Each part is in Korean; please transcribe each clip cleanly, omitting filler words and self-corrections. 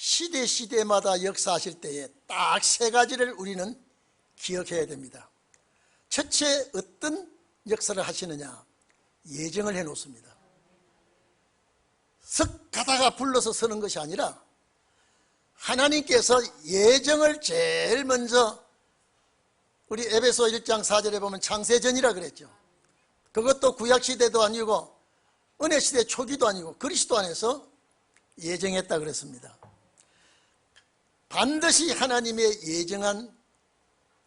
시대마다 역사하실 때에 딱 세 가지를 우리는 기억해야 됩니다. 첫째, 어떤 역사를 하시느냐? 예정을 해 놓습니다. 석 가다가 불러서 서는 것이 아니라 하나님께서 예정을 제일 먼저, 우리 에베소 1장 4절에 보면 창세전이라 그랬죠. 그것도 구약시대도 아니고 은혜시대 초기도 아니고 그리스도 안에서 예정했다 그랬습니다. 반드시 하나님의 예정한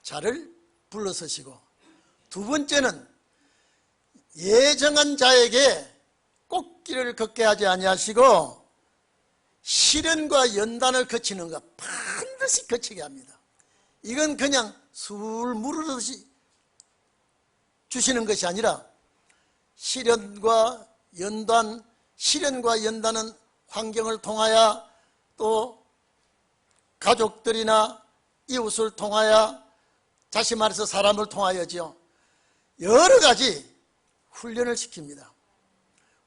자를 불러서시고, 두 번째는 예정한 자에게 꽃길을 걷게 하지 아니하시고 시련과 연단을 거치는 것 반드시 거치게 합니다. 이건 그냥 술 무르듯이 주시는 것이 아니라 시련과 연단은 환경을 통하여, 또 가족들이나 이웃을 통하여, 다시 말해서 사람을 통하여지요. 여러 가지 훈련을 시킵니다.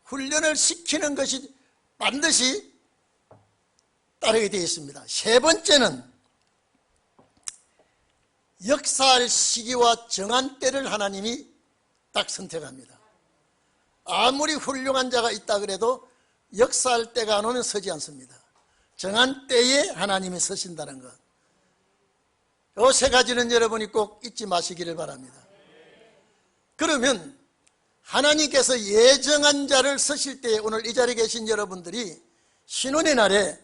훈련을 시키는 것이 반드시 따르게 되어 있습니다. 세 번째는 역사할 시기와 정한 때를 하나님이 딱 선택합니다. 아무리 훌륭한 자가 있다 그래도 역사할 때가 안 오면 서지 않습니다. 정한 때에 하나님이 서신다는 것, 이 세 가지는 여러분이 꼭 잊지 마시기를 바랍니다. 그러면 하나님께서 예정한 자를 서실 때에 오늘 이 자리에 계신 여러분들이 신혼의 날에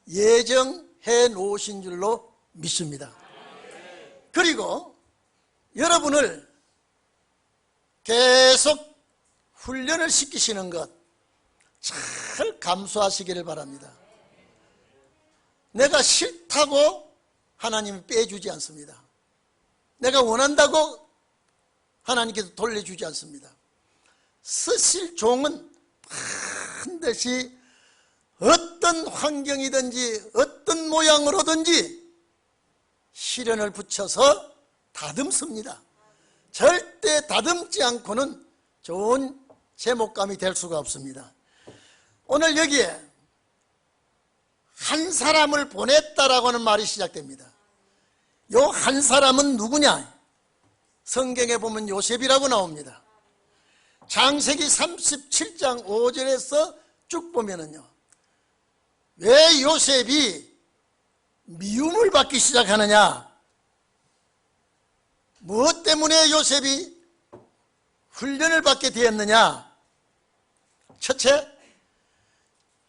예정해 놓으신 줄로 믿습니다. 그리고 여러분을 계속 훈련을 시키시는 것 잘 감수하시기를 바랍니다. 내가 싫다고 하나님이 빼주지 않습니다. 내가 원한다고 하나님께서 돌려주지 않습니다. 쓰실 종은 반드시 어떤 환경이든지 어떤 모양으로든지 시련을 붙여서 다듬습니다. 절대 다듬지 않고는 좋은 제목감이 될 수가 없습니다. 오늘 여기에 한 사람을 보냈다라고 하는 말이 시작됩니다. 요 한 사람은 누구냐? 성경에 보면 요셉이라고 나옵니다. 창세기 37장 5절에서 쭉 보면은요, 왜 요셉이 미움을 받기 시작하느냐? 무엇 때문에 요셉이 훈련을 받게 되었느냐? 첫째,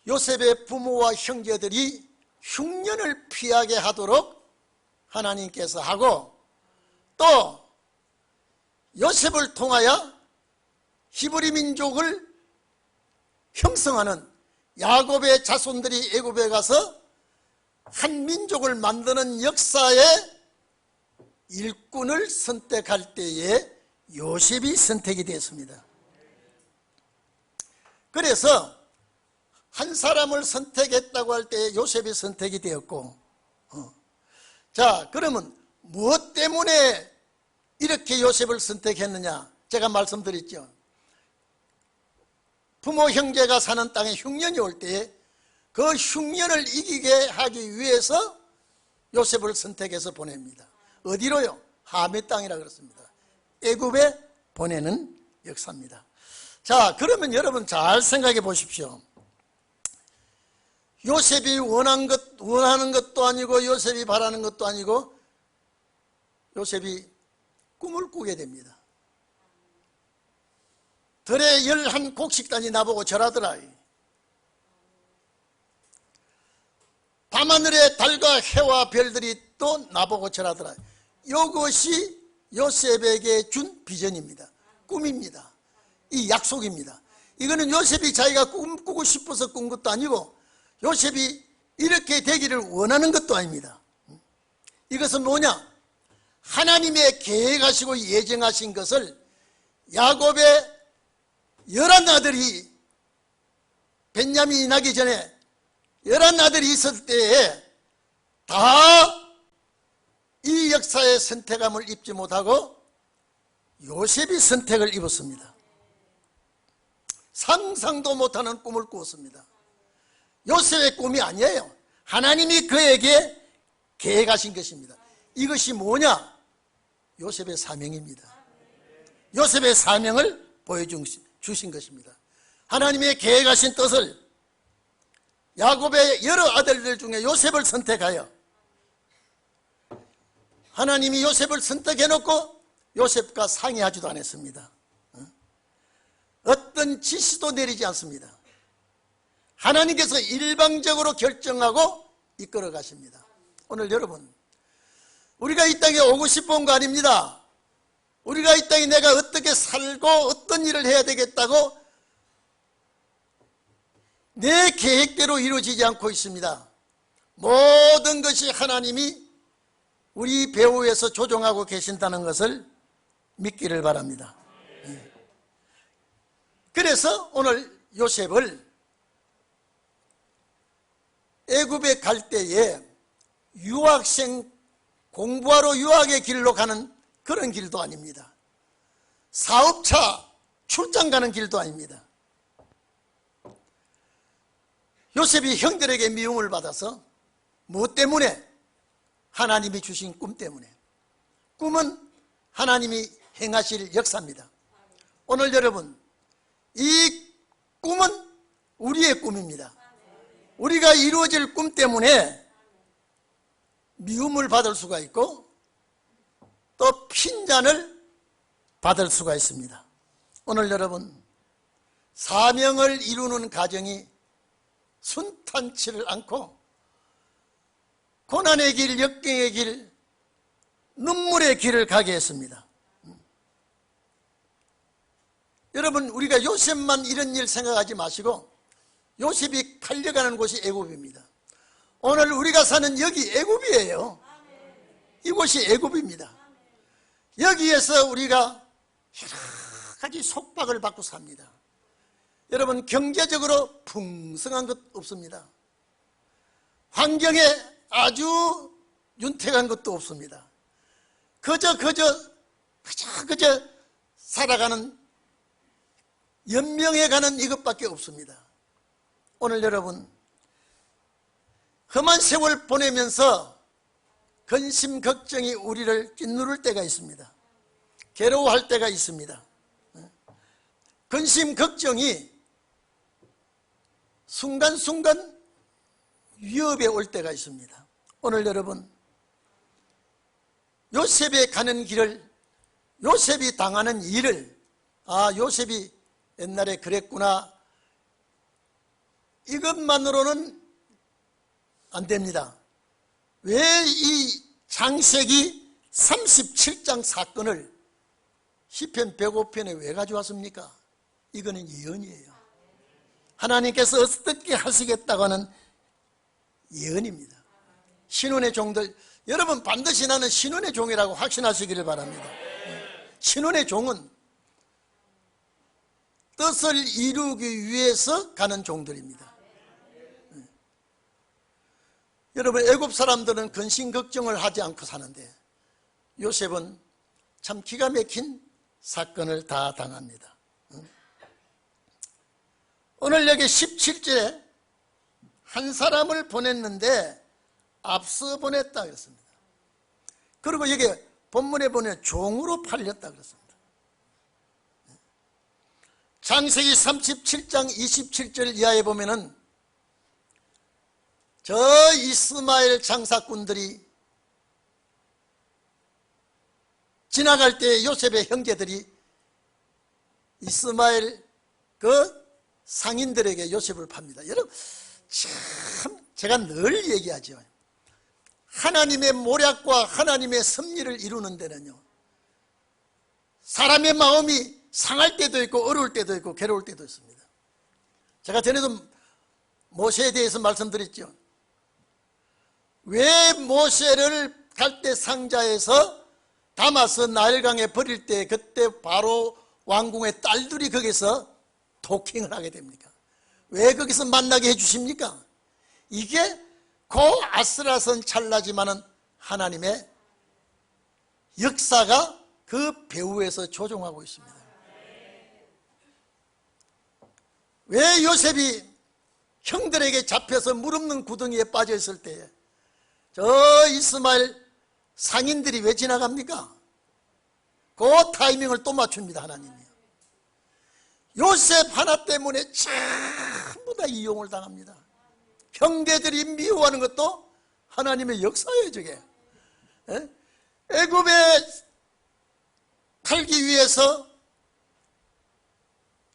요셉의 부모와 형제들이 흉년을 피하게 하도록 하나님께서 하고, 또 요셉을 통하여 히브리 민족을 형성하는 야곱의 자손들이 애굽에 가서 한 민족을 만드는 역사의 일꾼을 선택할 때에 요셉이 선택이 되었습니다. 그래서 한 사람을 선택했다고 할 때 요셉이 선택이 되었고, 자, 그러면 무엇 때문에 이렇게 요셉을 선택했느냐? 제가 말씀드렸죠. 부모 형제가 사는 땅에 흉년이 올 때에 그 흉년을 이기게 하기 위해서 요셉을 선택해서 보냅니다. 어디로요? 함의 땅이라 그랬습니다. 애굽에 보내는 역사입니다. 자, 그러면 여러분 잘 생각해 보십시오. 요셉이 원하는 것도 아니고 요셉이 바라는 것도 아니고 요셉이 꿈을 꾸게 됩니다. 들에 11 곡식단이 나보고 절하더라. 밤하늘에 달과 해와 별들이 또 나보고 절하더라. 이것이 요셉에게 준 비전입니다. 꿈입니다. 이 약속입니다. 이거는 요셉이 자기가 꿈꾸고 싶어서 꾼 것도 아니고 요셉이 이렇게 되기를 원하는 것도 아닙니다. 이것은 뭐냐? 하나님의 계획하시고 예정하신 것을 야곱의 11아들이, 벤야민이 나기 전에 11아들이 있을 때에 다 이 역사의 선택함을 입지 못하고 요셉이 선택을 입었습니다. 상상도 못하는 꿈을 꾸었습니다. 요셉의 꿈이 아니에요. 하나님이 그에게 계획하신 것입니다. 이것이 뭐냐? 요셉의 사명입니다. 요셉의 사명을 보여주신 것입니다. 하나님의 계획하신 뜻을 야곱의 여러 아들들 중에 요셉을 선택하여 하나님이 요셉을 선택해놓고 요셉과 상의하지도 않았습니다. 어떤 지시도 내리지 않습니다. 하나님께서 일방적으로 결정하고 이끌어 가십니다. 오늘 여러분, 우리가 이 땅에 오고 싶어 온 거 아닙니다. 우리가 이 땅에 내가 어떻게 살고 어떤 일을 해야 되겠다고 내 계획대로 이루어지지 않고 있습니다. 모든 것이 하나님이 우리 배후에서 조종하고 계신다는 것을 믿기를 바랍니다. 그래서 오늘 요셉을 애굽에 갈 때에 유학생 공부하러 유학의 길로 가는 그런 길도 아닙니다. 사업차 출장 가는 길도 아닙니다. 요셉이 형들에게 미움을 받아서 무엇 때문에? 하나님이 주신 꿈 때문에. 꿈은 하나님이 행하실 역사입니다. 오늘 여러분, 이 꿈은 우리의 꿈입니다. 우리가 이루어질 꿈 때문에 미움을 받을 수가 있고 또 핀잔을 받을 수가 있습니다. 오늘 여러분, 사명을 이루는 과정이 순탄치를 않고 고난의 길, 역경의 길, 눈물의 길을 가게 했습니다. 여러분, 우리가 요셉만 이런 일 생각하지 마시고 요셉이 팔려가는 곳이 애굽입니다. 오늘 우리가 사는 여기 애굽이에요. 이곳이 애굽입니다. 여기에서 우리가 여러 가지 속박을 받고 삽니다. 여러분, 경제적으로 풍성한 것 없습니다. 환경에 아주 윤택한 것도 없습니다. 그저 살아가는 연명해가는 이것밖에 없습니다. 오늘 여러분, 험한 세월 보내면서 근심 걱정이 우리를 짓누를 때가 있습니다. 괴로워할 때가 있습니다. 근심 걱정이 순간순간 위협에 올 때가 있습니다. 오늘 여러분, 요셉에 가는 길을, 요셉이 당하는 일을, 요셉이 옛날에 그랬구나, 이것만으로는 안 됩니다. 왜 이 창세기 37장 사건을 시편 105편에 왜 가져왔습니까? 이거는 예언이에요. 하나님께서 어떻게 하시겠다고 하는 예언입니다. 신혼의 종들, 여러분 반드시 나는 신혼의 종이라고 확신하시기를 바랍니다. 신혼의 종은 뜻을 이루기 위해서 가는 종들입니다. 여러분, 애굽 사람들은 근심 걱정을 하지 않고 사는데 요셉은 참 기가 막힌 사건을 다 당합니다. 오늘 여기 17절에 한 사람을 보냈는데 앞서 보냈다 그랬습니다. 그리고 여기 본문에 보면 종으로 팔렸다 그랬습니다. 창세기 37장 27절 이하에 보면은 저 이스마엘 장사꾼들이 지나갈 때 요셉의 형제들이 이스마엘 그 상인들에게 요셉을 팝니다. 여러분, 참 제가 늘 얘기하죠. 하나님의 모략과 하나님의 섭리를 이루는 데는요, 사람의 마음이 상할 때도 있고 어려울 때도 있고 괴로울 때도 있습니다. 제가 전에도 모세에 대해서 말씀드렸죠. 왜 모세를 갈대 상자에서 담아서 나일강에 버릴 때 그때 바로 왕궁의 딸들이 거기서 도킹을 하게 됩니까? 왜 거기서 만나게 해주십니까? 이게 그 아슬아슬한 찰나지만은 하나님의 역사가 그 배후에서 조종하고 있습니다. 왜 요셉이 형들에게 잡혀서 물 없는 구덩이에 빠져 있을 때에 저 이스마엘 상인들이 왜 지나갑니까? 그 타이밍을 또 맞춥니다. 하나님이. 요셉 하나 때문에 전부 다 이용을 당합니다. 형제들이 미워하는 것도 하나님의 역사예요. 저게 애굽에 팔기 위해서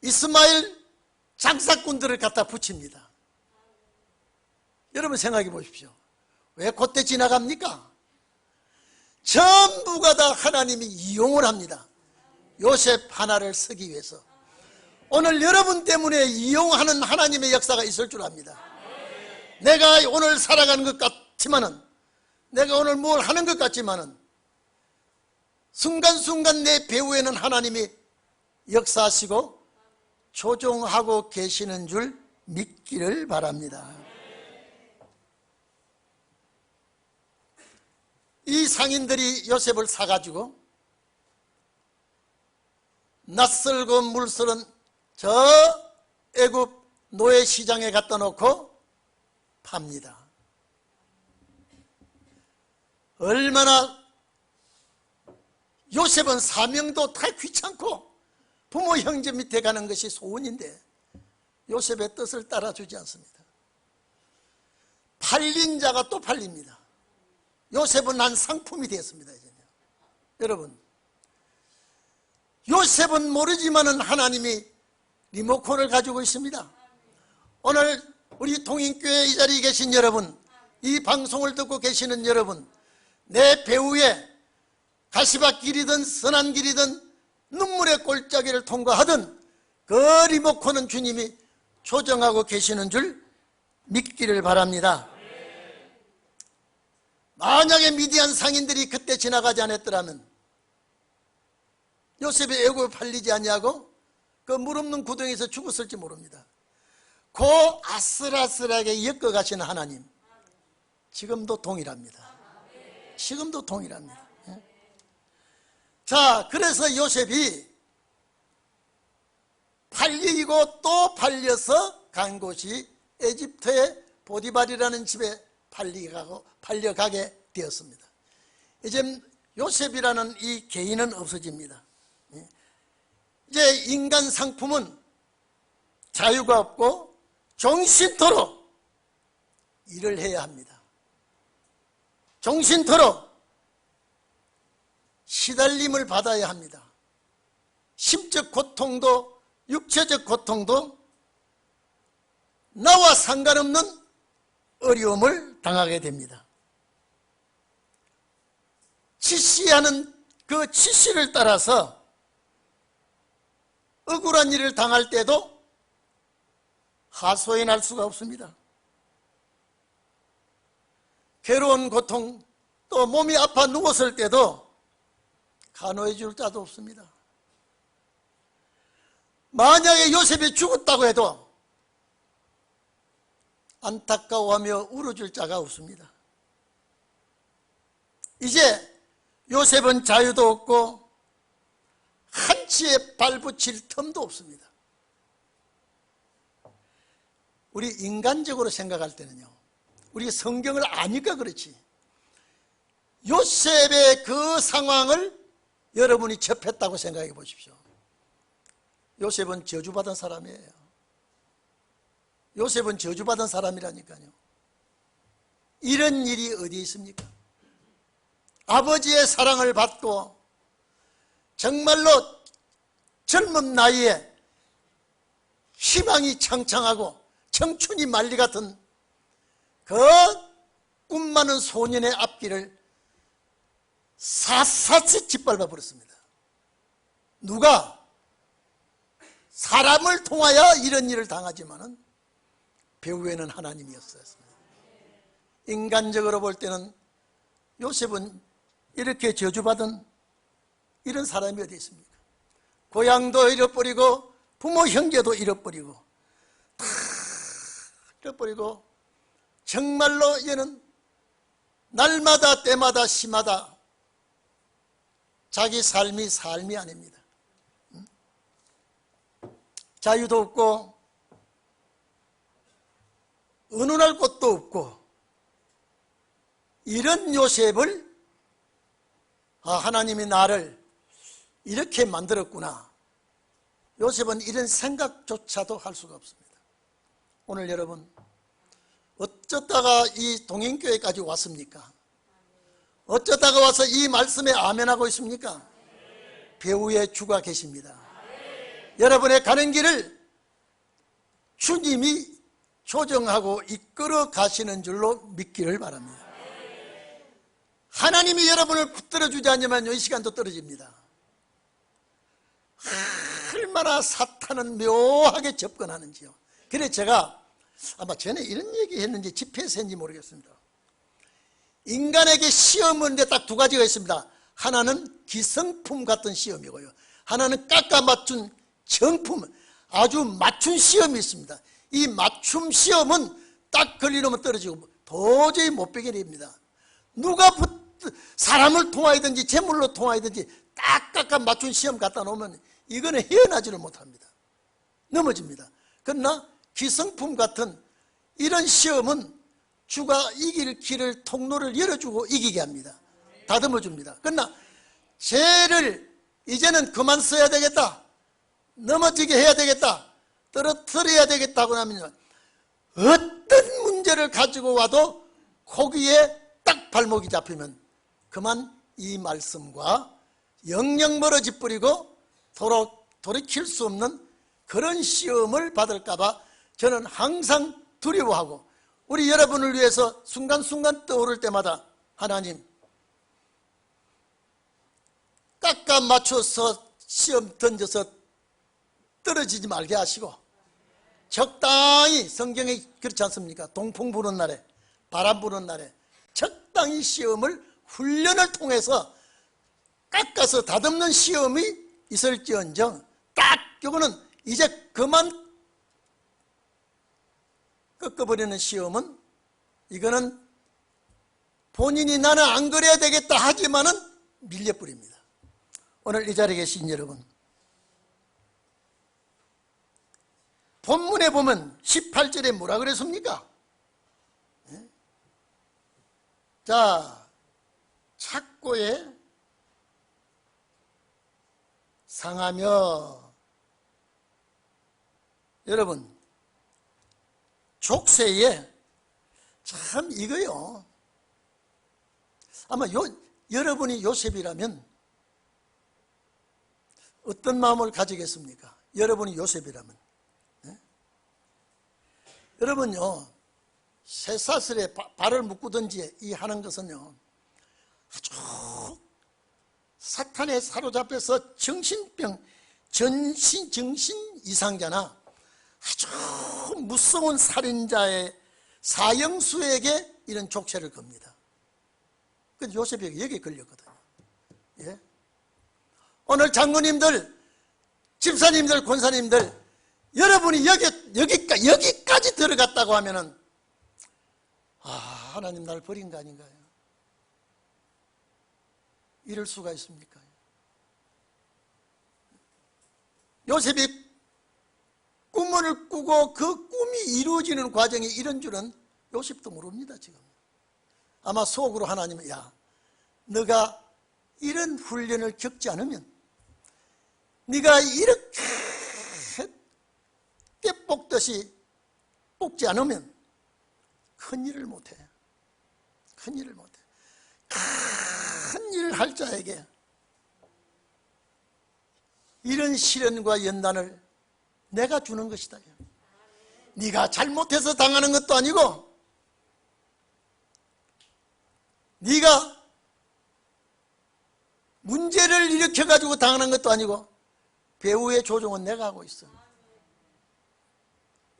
이스마엘 장사꾼들을 갖다 붙입니다. 여러분 생각해 보십시오. 왜 그때 지나갑니까? 전부가 다 하나님이 이용을 합니다. 요셉 하나를 쓰기 위해서. 오늘 여러분 때문에 이용하는 하나님의 역사가 있을 줄 압니다. 내가 오늘 살아가는 것 같지만은, 내가 오늘 뭘 하는 것 같지만은 순간순간 내 배후에는 하나님이 역사하시고 조종하고 계시는 줄 믿기를 바랍니다. 이 상인들이 요셉을 사가지고 낯설고 물설은 저 애굽 노예시장에 갖다 놓고 팝니다. 얼마나 요셉은 사명도 다 귀찮고 부모 형제 밑에 가는 것이 소원인데 요셉의 뜻을 따라주지 않습니다. 팔린 자가 또 팔립니다. 요셉은 한 상품이 되었습니다. 이제는. 여러분, 요셉은 모르지만은 하나님이 리모컨을 가지고 있습니다. 오늘 우리 동인교회 이 자리에 계신 여러분, 이 방송을 듣고 계시는 여러분, 내 배후에 가시밭 길이든 선한 길이든 눈물의 골짜기를 통과하든 그 리모컨은 주님이 조정하고 계시는 줄 믿기를 바랍니다. 만약에 미디안 상인들이 그때 지나가지 않았더라면 요셉이 애굽에 팔리지 않냐고 그 물 없는 구덩이에서 죽었을지 모릅니다. 그 아슬아슬하게 엮어가시는 하나님 지금도 동일합니다. 지금도 동일합니다. 자, 그래서 요셉이 팔리고 또 팔려서 간 곳이 에집트의 보디발이라는 집에 팔려가게 되었습니다. 이제 요셉이라는 이 개인은 없어집니다. 이제 인간 상품은 자유가 없고 종신토록 일을 해야 합니다. 종신토록 시달림을 받아야 합니다. 심적 고통도 육체적 고통도 나와 상관없는 어려움을 당하게 됩니다. 지시하는 그 지시를 따라서 억울한 일을 당할 때도 하소연할 수가 없습니다. 괴로운 고통, 또 몸이 아파 누웠을 때도 간호해 줄 자도 없습니다. 만약에 요셉이 죽었다고 해도 안타까워하며 울어줄 자가 없습니다. 이제 요셉은 자유도 없고 한치에 발붙일 틈도 없습니다. 우리 인간적으로 생각할 때는요, 우리 성경을 아니까 그렇지, 요셉의 그 상황을 여러분이 접했다고 생각해 보십시오. 요셉은 저주받은 사람이에요. 요셉은 저주받은 사람이라니까요. 이런 일이 어디 있습니까? 아버지의 사랑을 받고 정말로 젊은 나이에 희망이 창창하고 청춘이 만리 같은 그 꿈 많은 소년의 앞길을 샅샅이 짓밟아 버렸습니다. 누가? 사람을 통하여 이런 일을 당하지만은 배후에는 하나님이었습니다. 인간적으로 볼 때는 요셉은 이렇게 저주받은 이런 사람이 어디 있습니까? 고향도 잃어버리고 부모 형제도 잃어버리고 다 잃어버리고 정말로 얘는 날마다 때마다 시마다 자기 삶이 아닙니다. 자유도 없고 은은할 곳도 없고 이런 요셉을 하나님이 나를 이렇게 만들었구나. 요셉은 이런 생각조차도 할 수가 없습니다. 오늘 여러분 어쩌다가 이 동행교회까지 왔습니까? 어쩌다가 와서 이 말씀에 아멘하고 있습니까? 배후의 주가 계십니다. 여러분의 가는 길을 주님이 조정하고 이끌어 가시는 줄로 믿기를 바랍니다. 하나님이 여러분을 붙들어 주지 않으면 이 시간도 떨어집니다. 얼마나 사탄은 묘하게 접근하는지요. 그래 제가 아마 전에 이런 얘기 했는지 집회에서 했는지 모르겠습니다. 인간에게 시험은 딱 두 가지가 있습니다. 하나는 기성품 같은 시험이고요, 하나는 깎아 맞춘 정품, 아주 맞춘 시험이 있습니다. 이 맞춤 시험은 딱 걸리면 떨어지고 도저히 못 베겨냅니다. 누가 사람을 통하든지 재물로 통하든지 딱 깎아 맞춘 시험 갖다 놓으면 이거는 헤어나지를 못합니다. 넘어집니다. 그러나 기성품 같은 이런 시험은 주가 이길 길을, 통로를 열어주고 이기게 합니다. 다듬어 줍니다. 그러나 죄를 이제는 그만 써야 되겠다, 넘어지게 해야 되겠다, 떨어뜨려야 되겠다고 하면 어떤 문제를 가지고 와도 거기에 딱 발목이 잡히면 그만 이 말씀과 영영 멀어져 버리고 돌이킬 수 없는 그런 시험을 받을까 봐 저는 항상 두려워하고, 우리 여러분을 위해서 순간순간 떠오를 때마다 하나님 깎아 맞춰서 시험 던져서 떨어지지 말게 하시고, 적당히, 성경에 그렇지 않습니까? 동풍 부는 날에, 바람 부는 날에 적당히 시험을, 훈련을 통해서 깎아서 다듬는 시험이 있을지언정 딱 요거는 이제 그만 꺾어버리는 시험은, 이거는 본인이 나는 안 그래야 되겠다 하지만은 밀려버립니다. 오늘 이 자리에 계신 여러분, 본문에 보면 18절에 뭐라 그랬습니까? 자, 착고에 상하며, 여러분 족쇄에 참 이거요, 아마 여러분이 요셉이라면 어떤 마음을 가지겠습니까? 여러분이 요셉이라면, 여러분요 쇠사슬에 발을 묶든지 이 하는 것은요 아주 사탄에 사로잡혀서 정신 이상자나 아주 무서운 살인자의 사형수에게 이런 족쇄를 겁니다. 그 요셉이 여기에 걸렸거든요. 예? 오늘 장로님들, 집사님들, 권사님들, 여러분이 여기까지 들어갔다고 하면은 하나님 날 버린 거 아닌가요? 이럴 수가 있습니까? 요셉이 꿈을 꾸고 그 꿈이 이루어지는 과정이 이런 줄은 요셉도 모릅니다. 지금 아마 속으로 하나님은, 야, 너가 이런 훈련을 겪지 않으면, 네가 이렇게 깨 뽑듯이 뽑지 않으면 큰일을 못해. 큰일을 못해. 큰일을 할 자에게 이런 시련과 연단을 내가 주는 것이다. 네가 잘못해서 당하는 것도 아니고, 네가 문제를 일으켜가지고 당하는 것도 아니고, 배후의 조종은 내가 하고 있어.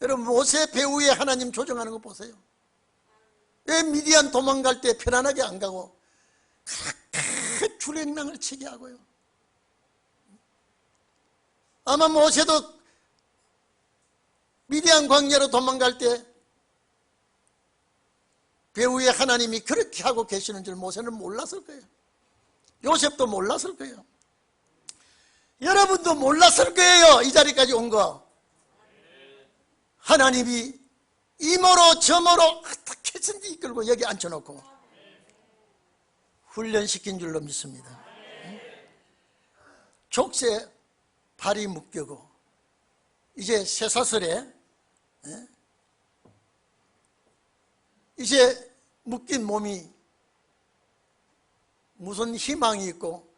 여러분 모세 배후에 하나님 조정하는 거 보세요. 왜 미디안 도망갈 때 편안하게 안 가고 그렇게 주랭랑을 치게 하고요. 아마 모세도 미디안 광야로 도망갈 때 배후에 하나님이 그렇게 하고 계시는 줄 모세는 몰랐을 거예요. 요셉도 몰랐을 거예요. 여러분도 몰랐을 거예요. 이 자리까지 온 거. 하나님이 이모로 저모로 어떻게든지 이끌고 여기 앉혀놓고 훈련시킨 줄로 믿습니다. 족쇄 발이 묶이고 이제 쇠사슬에 이제 묶인 몸이 무슨 희망이 있고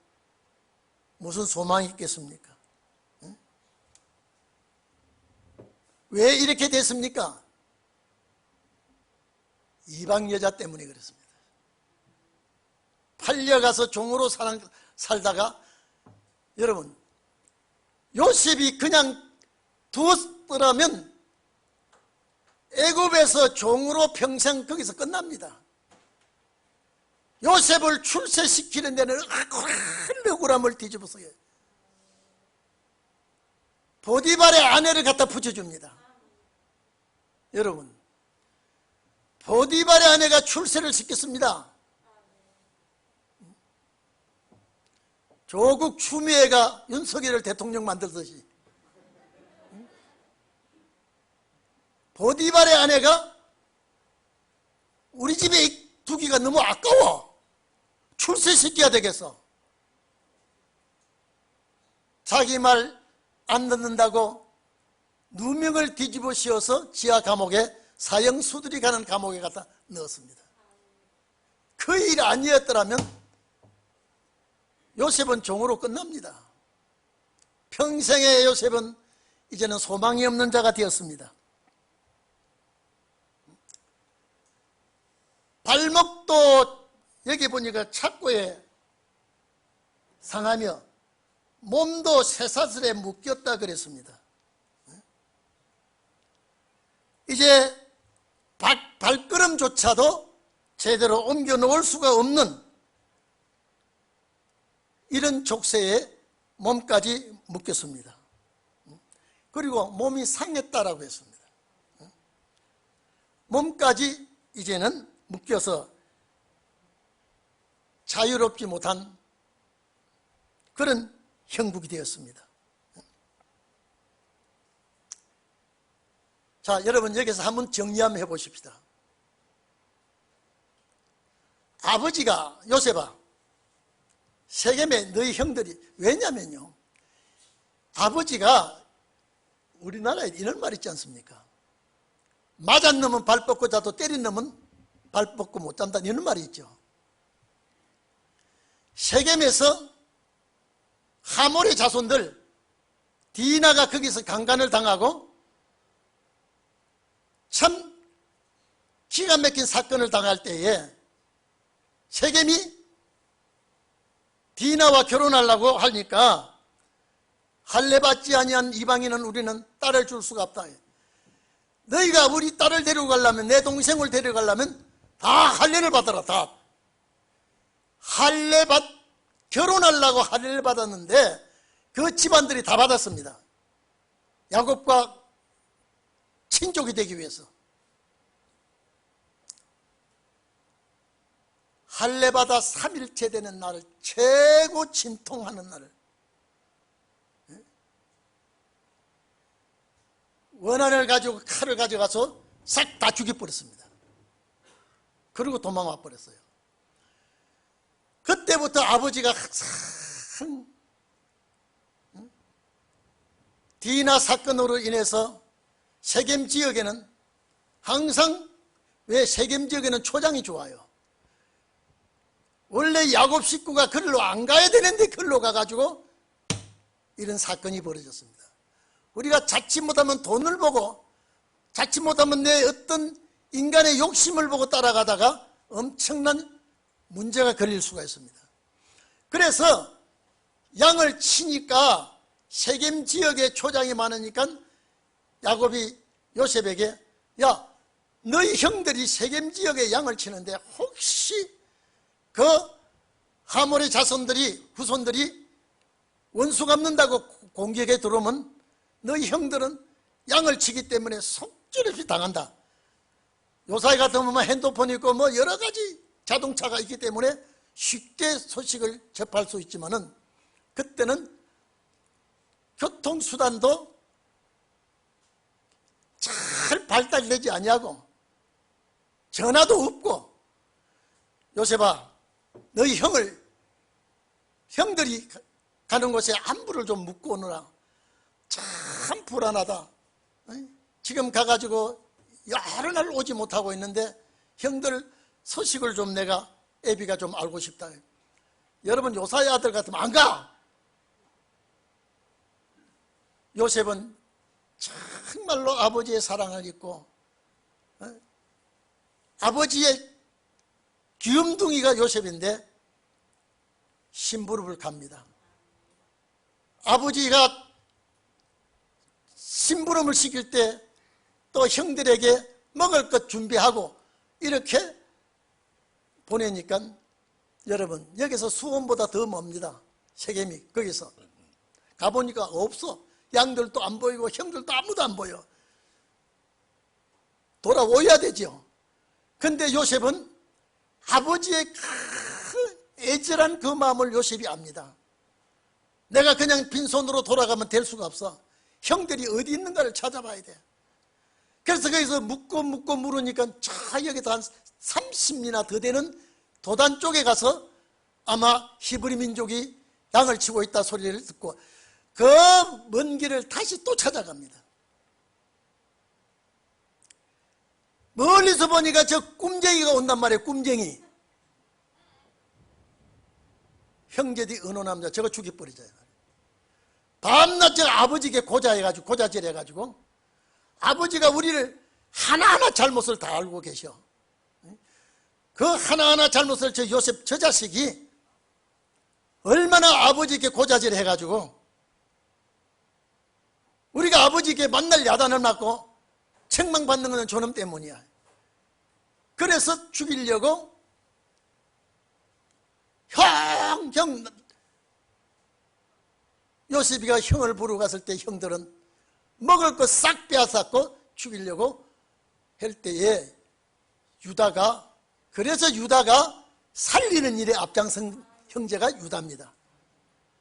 무슨 소망이 있겠습니까? 왜 이렇게 됐습니까? 이방 여자 때문에 그렇습니다. 팔려가서 종으로 살다가 여러분 요셉이 그냥 두었더라면 애굽에서 종으로 평생 거기서 끝납니다. 요셉을 출세시키는 데는 큰 억울함을 뒤집어서 보디발의 아내를 갖다 붙여줍니다. 여러분 보디발의 아내가 출세를 시켰습니다. 조국 추미애가 윤석열을 대통령 만들듯이 보디발의 아내가 우리 집에 두기가 너무 아까워, 출세시켜야 되겠어. 자기 말 안 듣는다고 누명을 뒤집어 씌워서 지하 감옥에 사형수들이 가는 감옥에 갖다 넣었습니다. 그 일 아니었더라면 요셉은 종으로 끝납니다. 평생의 요셉은 이제는 소망이 없는 자가 되었습니다. 발목도 여기 보니까 착고에 상하며 몸도 쇠사슬에 묶였다 그랬습니다. 이제 발걸음조차도 제대로 옮겨 놓을 수가 없는 이런 족쇄에 몸까지 묶였습니다. 그리고 몸이 상했다라고 했습니다. 몸까지 이제는 묶여서 자유롭지 못한 그런 형국이 되었습니다. 자, 여러분 여기서 한번 정리 한번 해보십시다. 아버지가 요셉아, 세겜의 너희 형들이, 왜냐면요 아버지가 우리나라에 이런 말 있지 않습니까? 맞은 놈은 발 뻗고 자도 때린 놈은 발 뻗고 못 잔다, 이런 말이 있죠. 세겜에서 하몰의 자손들 디나가 거기서 강간을 당하고 참 기가 막힌 사건을 당할 때에 세겜이 디나와 결혼하려고 하니까 할례 받지 아니한 이방인은 우리는 딸을 줄 수가 없다. 너희가 우리 딸을 데려가려면, 내 동생을 데려가려면 다 할례를 받아라. 다 결혼하려고 할례를 받았는데 그 집안들이 다 받았습니다. 야곱과 친족이 되기 위해서. 할례 받아 3일째 되는 날을, 최고 진통하는 날을, 원한을 가지고 칼을 가져가서 싹 다 죽여버렸습니다. 그리고 도망와 버렸어요. 그때부터 아버지가 항상 디나 사건으로 인해서 세겜 지역에는 항상, 왜 세겜 지역에는 초장이 좋아요. 원래 야곱 식구가 그리로 안 가야 되는데 그리로 가가지고 이런 사건이 벌어졌습니다. 우리가 자칫 못하면 돈을 보고, 자칫 못하면 내 어떤 인간의 욕심을 보고 따라가다가 엄청난 문제가 걸릴 수가 있습니다. 그래서 양을 치니까 세겜 지역에 초장이 많으니까 야곱이 요셉에게, 야, 너희 형들이 세겜 지역에 양을 치는데 혹시 그 하몰의 자손들이, 후손들이 원수 갚는다고 공격에 들어오면 너희 형들은 양을 치기 때문에 속절없이 당한다. 요사이 같으면 핸드폰이 있고 뭐 여러 가지 자동차가 있기 때문에 쉽게 소식을 접할 수 있지만은 그때는 교통수단도 잘 발달되지 아니하고 전화도 없고, 요셉아 너희 형들이 가는 곳에 안부를 좀 묻고 오느라 참 불안하다. 지금 가가지고 여러 날 오지 못하고 있는데 형들 소식을 좀 내가 애비가 좀 알고 싶다. 여러분 요사의 아들 같으면 안 가. 요셉은 정말로 아버지의 사랑을 잊고 아버지의 귀염둥이가 요셉인데 심부름을 갑니다. 아버지가 심부름을 시킬 때 또 형들에게 먹을 것 준비하고 이렇게 보내니까 여러분 여기서 수원보다 더 멉니다. 세겜이. 거기서 가보니까 없어. 양들도 안 보이고 형들도 아무도 안 보여. 돌아오야 되죠. 근데 요셉은 아버지의 애절한 그 마음을 요셉이 압니다. 내가 그냥 빈손으로 돌아가면 될 수가 없어. 형들이 어디 있는가를 찾아봐야 돼. 그래서 거기서 묻고 물으니까 저 여기서 한 30미나 더 되는 도단 쪽에 가서 아마 히브리 민족이 양을 치고 있다 소리를 듣고 그 먼 길을 다시 또 찾아갑니다. 멀리서 보니까 저 꿈쟁이가 온단 말이에요. 꿈쟁이. 형제들이 어느 남자 저거 죽여버리자. 밤낮 저 아버지에게 고자질해가지고 아버지가 우리를 하나하나 잘못을 다 알고 계셔. 그 하나하나 잘못을 저 요셉 저 자식이 얼마나 아버지에게 고자질해가지고 우리가 아버지에게 만날 야단을 맞고 책망받는 것은 저놈 때문이야. 그래서 죽이려고 형 요셉이가 형을 부르고 갔을 때 형들은 먹을 거 싹 빼앗았고 죽이려고 할 때에 그래서 유다가 살리는 일에 앞장선 형제가 유다입니다.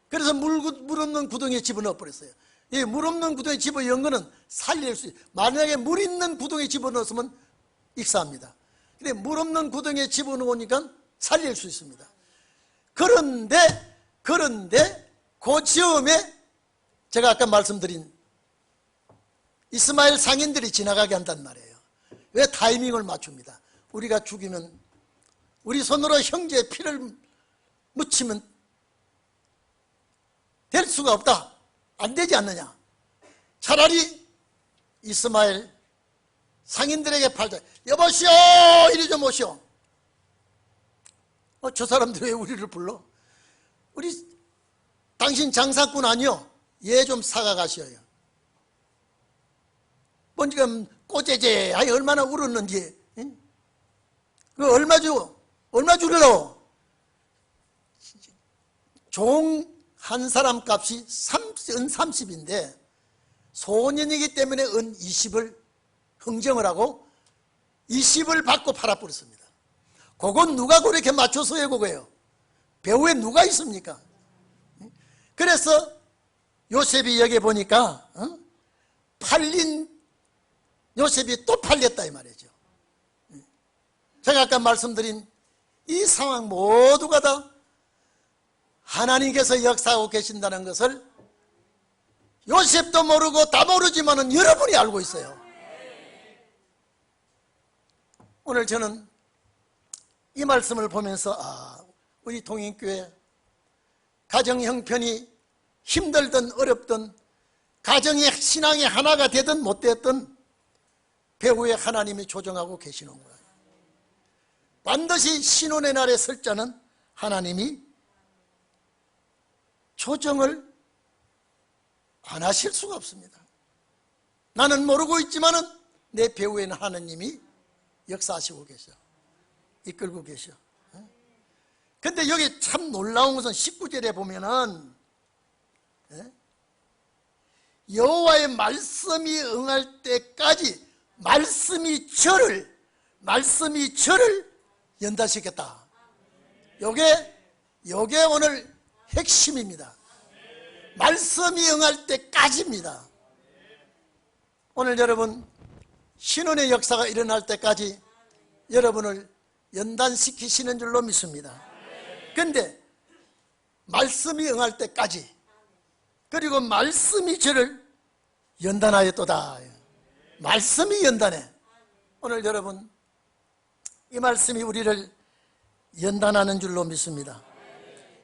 그래서 물 없는 구덩이에 집어넣어 버렸어요. 이 물 없는 구덩이에 집어넣은 거는 살릴 수 있어요. 만약에 물 있는 구덩이에 집어넣었으면 익사합니다. 근데 물 없는 구덩이에 집어넣으니까 살릴 수 있습니다. 그런데 그 즈음에 제가 아까 말씀드린 이스마엘 상인들이 지나가게 한단 말이에요. 왜? 타이밍을 맞춥니다. 우리가 죽이면 우리 손으로 형제의 피를 묻히면 될 수가 없다. 안 되지 않느냐. 차라리 이스마엘 상인들에게 팔자. 여보시오 이리 좀 오시오. 저 사람들이 왜 우리를 불러? 우리 당신 장사꾼 아니요? 얘 좀 사가 가시오요. 뭐 지금 꼬제제 아니 얼마나 울었는지. 응? 그 얼마 주려고? 종 한 사람 값이 은 30인데 소년이기 때문에 은 20을 흥정을 하고 20을 받고 팔아버렸습니다. 그건 누가 그렇게 맞춰서 해고 그래요? 배후에 누가 있습니까? 그래서 요셉이 여기 보니까 팔린 요셉이 또 팔렸다 이 말이죠. 제가 아까 말씀드린 이 상황 모두가 다 하나님께서 역사하고 계신다는 것을 요셉도 모르고 다 모르지만은 여러분이 알고 있어요. 오늘 저는 이 말씀을 보면서 우리 동인교회 가정 형편이 힘들든 어렵든 가정의 신앙의 하나가 되든 못 되든 배후에 하나님이 조정하고 계시는구나. 반드시 신혼의 날에 설 자는 하나님이 조정을 안 하실 수가 없습니다. 나는 모르고 있지만은 내 배후에는 하나님이 역사하시고 계셔. 이끌고 계셔. 근데 여기 참 놀라운 것은 19절에 보면은 여호와의 말씀이 응할 때까지 말씀이 저를 연단시켰다. 요게 오늘 핵심입니다. 말씀이 응할 때까지입니다. 오늘 여러분 신혼의 역사가 일어날 때까지 여러분을 연단시키시는 줄로 믿습니다. 그런데 말씀이 응할 때까지, 그리고 말씀이 저를 연단하였도다. 말씀이 연단해. 오늘 여러분 이 말씀이 우리를 연단하는 줄로 믿습니다.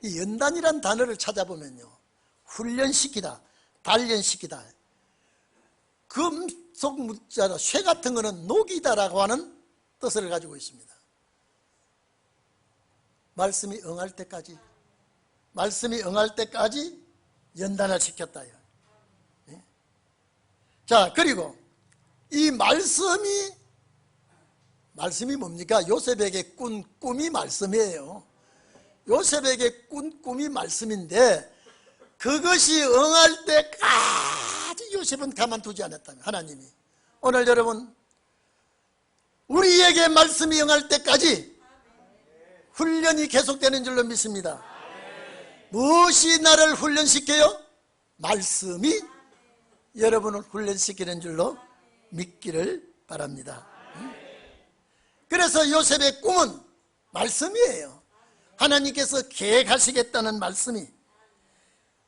이 연단이란 단어를 찾아보면요, 훈련시키다, 단련시키다, 금속 문자로 쇠 같은 거는 녹이다라고 하는 뜻을 가지고 있습니다. 말씀이 응할 때까지, 말씀이 응할 때까지 연단을 시켰다요. 자, 그리고 이 말씀이 뭡니까? 요셉에게 꾼 꿈이 말씀이에요. 요셉에게 꾼 꿈이 말씀인데, 그것이 응할 때까지 요셉은 가만두지 않았다면, 하나님이 오늘 여러분 우리에게 말씀이 응할 때까지 훈련이 계속되는 줄로 믿습니다. 무엇이 나를 훈련시켜요? 말씀이 여러분을 훈련시키는 줄로 믿기를 바랍니다. 그래서 요셉의 꿈은 말씀이에요. 하나님께서 계획하시겠다는 말씀이,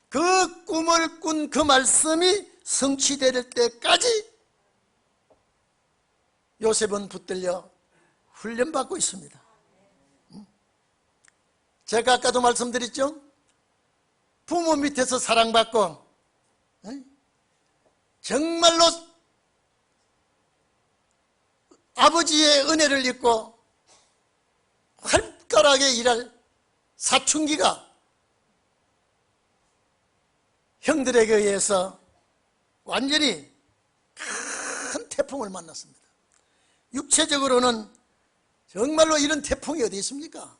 그 꿈을 꾼 그 말씀이 성취될 때까지 요셉은 붙들려 훈련받고 있습니다. 제가 아까도 말씀드렸죠? 부모 밑에서 사랑받고 정말로 아버지의 은혜를 입고 활발하게 일할 사춘기가 형들에게 의해서 완전히 큰 태풍을 만났습니다. 육체적으로는 정말로 이런 태풍이 어디 있습니까?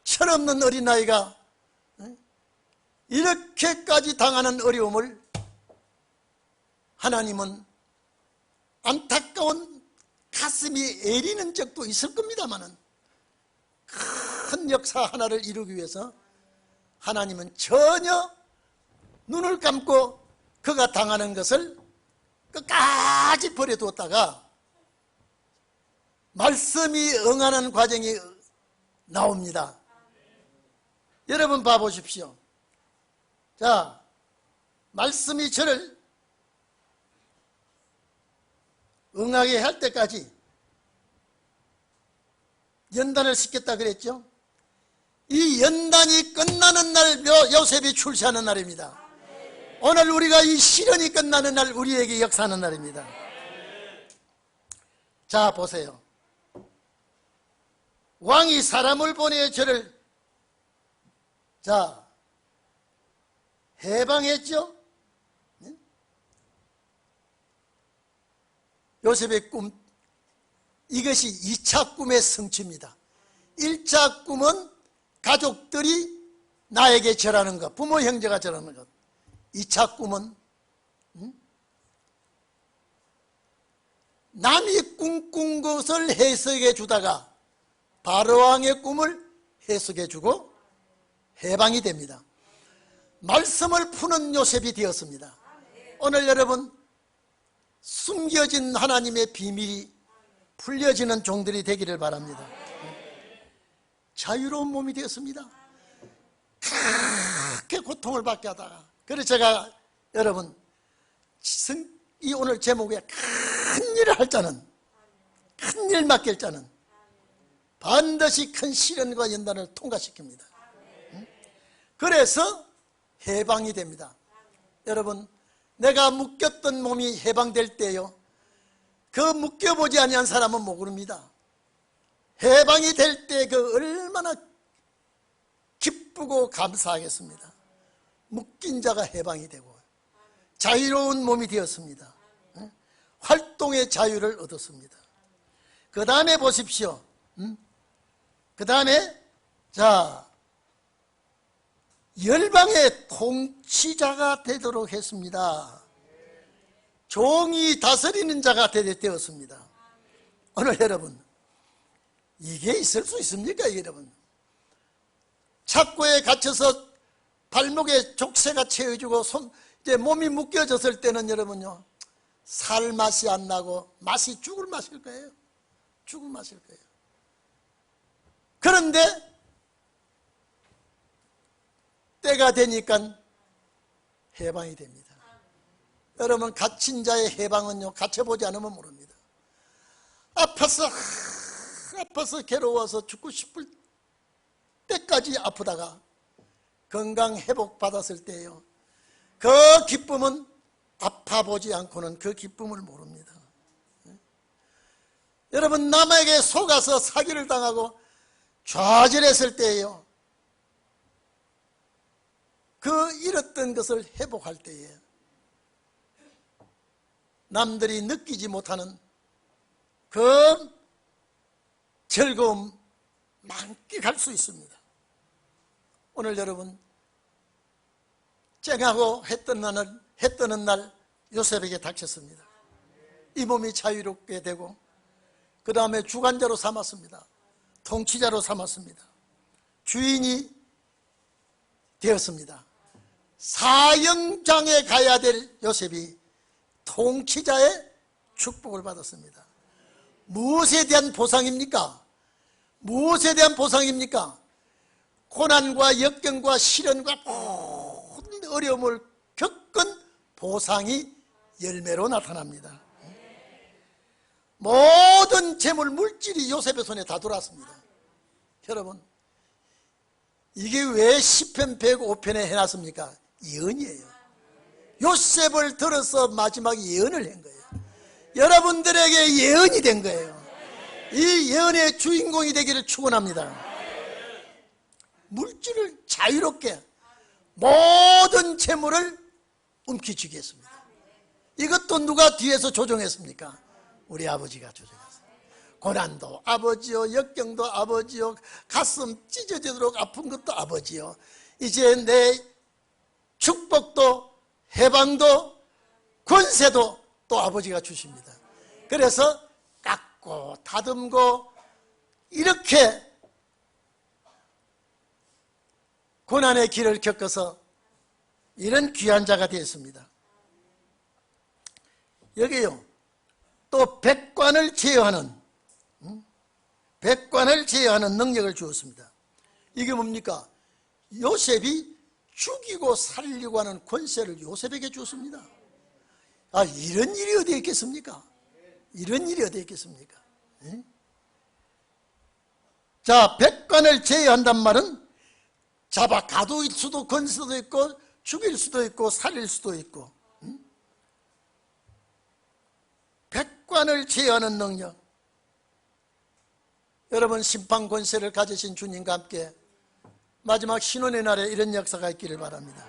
철없는 어린아이가 이렇게까지 당하는 어려움을 하나님은 안타까운 가슴이 애리는 적도 있을 겁니다마는, 큰 역사 하나를 이루기 위해서 하나님은 전혀 눈을 감고 그가 당하는 것을 끝까지 버려두었다가 말씀이 응하는 과정이 나옵니다. 여러분 봐보십시오. 자, 말씀이 저를 응하게 할 때까지 연단을 시켰다 그랬죠. 이 연단이 끝나는 날 요셉이 출세하는 날입니다. 오늘 우리가 이 시련이 끝나는 날 우리에게 역사하는 날입니다. 자, 보세요. 왕이 사람을 보내 저를 해방했죠. 요셉의 꿈, 이것이 2차 꿈의 성취입니다. 1차 꿈은 가족들이 나에게 절하는 것, 부모 형제가 절하는 것. 2차 꿈은 남이 꿈꾼 것을 해석해 주다가 바로왕의 꿈을 해석해 주고 해방이 됩니다. 말씀을 푸는 요셉이 되었습니다. 오늘 여러분 숨겨진 하나님의 비밀이 풀려지는 종들이 되기를 바랍니다. 자유로운 몸이 되었습니다. 그렇게 고통을 받게 하다가, 그래서 제가 여러분 이 오늘 제목에 큰 일을 할 자는, 큰 일 맡길 자는 반드시 큰 시련과 연단을 통과시킵니다. 그래서 해방이 됩니다. 여러분, 내가 묶였던 몸이 해방될 때요, 그 묶여보지 아니한 사람은 모릅니다. 해방이 될 때 그 얼마나 기쁘고 감사하겠습니다. 묶인 자가 해방이 되고 자유로운 몸이 되었습니다. 활동의 자유를 얻었습니다. 그 다음에 보십시오. 그 다음에 열방의 통치자가 되도록 했습니다. 종이 다스리는 자가 되었습니다. 오늘 여러분, 이게 있을 수 있습니까, 여러분? 착고에 갇혀서 발목에 족쇄가 채워지고 이제 몸이 묶여졌을 때는 여러분요, 살 맛이 안 나고 맛이 죽을 맛일 거예요. 죽을 맛일 거예요. 그런데 때가 되니까 해방이 됩니다. 여러분, 갇힌 자의 해방은요, 갇혀보지 않으면 모릅니다. 아파서 괴로워서 죽고 싶을 때까지 아프다가 건강 회복받았을 때예요, 그 기쁨은 아파보지 않고는 그 기쁨을 모릅니다. 여러분, 남에게 속아서 사기를 당하고 좌절했을 때예요, 그 잃었던 것을 회복할 때에 남들이 느끼지 못하는 그 즐거움 만끽할 수 있습니다. 오늘 여러분, 쨍하고 해 뜨는 날 요셉에게 닥쳤습니다. 이 몸이 자유롭게 되고 그 다음에 주관자로 삼았습니다. 통치자로 삼았습니다. 주인이 되었습니다. 사형장에 가야 될 요셉이 통치자의 축복을 받았습니다. 무엇에 대한 보상입니까? 무엇에 대한 보상입니까? 고난과 역경과 시련과 모든 어려움을 겪은 보상이 열매로 나타납니다. 모든 재물 물질이 요셉의 손에 다 들어왔습니다. 여러분, 이게 왜 시편 105편에 해놨습니까? 예언이에요. 요셉을 들어서 마지막 예언을 한 거예요. 여러분들에게 예언이 된 거예요. 이 예언의 주인공이 되기를 축원합니다. 물질을 자유롭게 모든 재물을 움켜쥐게 했습니다. 이것도 누가 뒤에서 조정했습니까? 우리 아버지가 조정했어요. 고난도 아버지요, 역경도 아버지요, 가슴 찢어지도록 아픈 것도 아버지요, 이제 내 축복도 해방도 권세도 또 아버지가 주십니다. 그래서 깎고 다듬고 이렇게 고난의 길을 겪어서 이런 귀한 자가 되었습니다. 여기요, 또 백관을 제어하는 능력을 주었습니다. 이게 뭡니까? 요셉이 죽이고 살리고 하는 권세를 요셉에게 주었습니다. 아, 이런 일이 어디 있겠습니까? 이런 일이 어디 있겠습니까? 자, 백관을 제어한단 말은 잡아 가둘 수도, 건 수도 있고, 죽일 수도 있고, 살릴 수도 있고, 백관을 제어하는 능력. 여러분, 심판 권세를 가지신 주님과 함께 마지막 신혼의 날에 이런 역사가 있기를 바랍니다.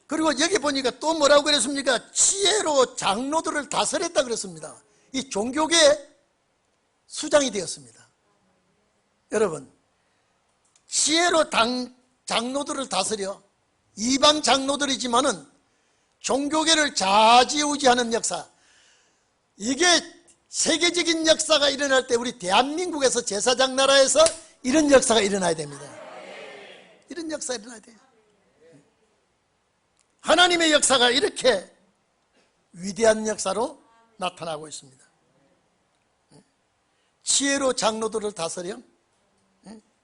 그리고 여기 보니까 또 뭐라고 그랬습니까? 지혜로 장로들을 다스렸다 그랬습니다. 이 종교계의 수장이 되었습니다. 여러분, 지혜로 장로들을 다스려 이방 장로들이지만은 종교계를 좌지우지하는 역사, 이게 세계적인 역사가 일어날 때 우리 대한민국에서 제사장 나라에서 이런 역사가 일어나야 됩니다. 이런 역사가 일어나야 돼요. 하나님의 역사가 이렇게 위대한 역사로 나타나고 있습니다. 지혜로 장로들을 다스려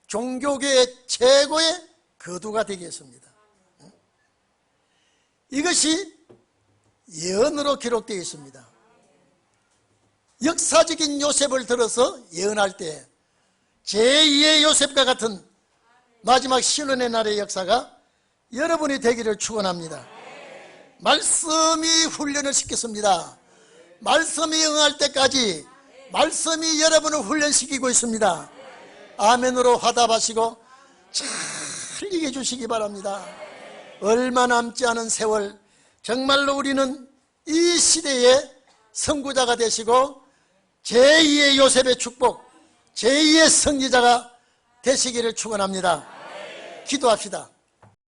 종교계의 최고의 거두가 되겠습니다. 이것이 예언으로 기록되어 있습니다. 역사적인 요셉을 들어서 예언할 때 제2의 요셉과 같은 마지막 신혼의 날의 역사가 여러분이 되기를 축원합니다. 말씀이 훈련을 시켰습니다. 말씀이 응할 때까지 말씀이 여러분을 훈련시키고 있습니다. 아멘으로 화답하시고 잘 이겨 주시기 바랍니다. 얼마 남지 않은 세월, 정말로 우리는 이 시대의 선구자가 되시고 제2의 요셉의 축복, 제2의 승리자가 되시기를 축원합니다. 기도합시다.